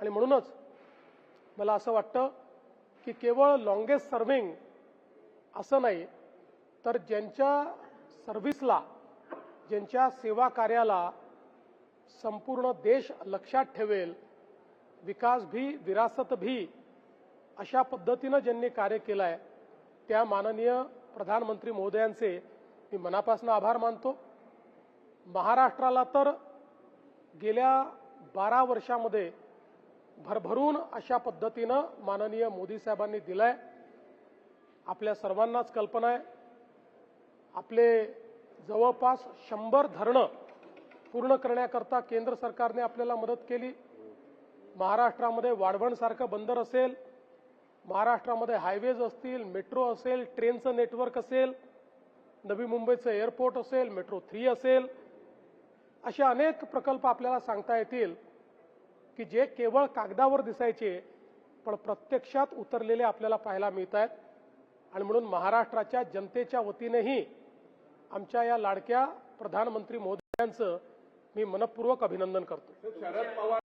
आणि म्हणूनच मला असं वाटतं की केवळ लॉंगेस्ट सर्व्हिंग असं नाही, तर ज्यांच्या सर्व्हिसला, ज्यांच्या सेवा कार्याला संपूर्ण देश लक्षात ठेवेल, विकास भी विरासत भी अशा पद्धतीनं ज्यांनी कार्य केलं आहे, त्या माननीय प्रधानमंत्री महोदयांचे मी मनापासून आभार मानतो। महाराष्ट्राला तर गेल्या 12 वर्षामध्ये भरभरून अशा पद्धतीनं माननीय मोदी साहेबांनी दिलाय। आपल्या सर्वांनाच कल्पना आहे, आपले जवळपास 100 धरणं पूर्ण करण्याकरता केंद्र सरकारने आपल्याला मदत केली। महाराष्ट्रामध्ये वाढवणसारखं बंदर असेल, महाराष्ट्रामध्ये हायवेज असतील, मेट्रो असेल, ट्रेनचं नेटवर्क असेल, नवी मुंबईचं एअरपोर्ट असेल, मेट्रो 3 असेल, असे अनेक प्रकल्प आपल्याला सांगता येतील की जे केवळ कागदावर दिसायचे पण प्रत्यक्षात उतरलेले आपल्याला पाहायला मिळत आहेत। आणि म्हणून महाराष्ट्राच्या जनतेच्या वतीनेही आमच्या या लाडक्या प्रधानमंत्री महोदयांचं मी मनपूर्वक अभिनंदन करतो।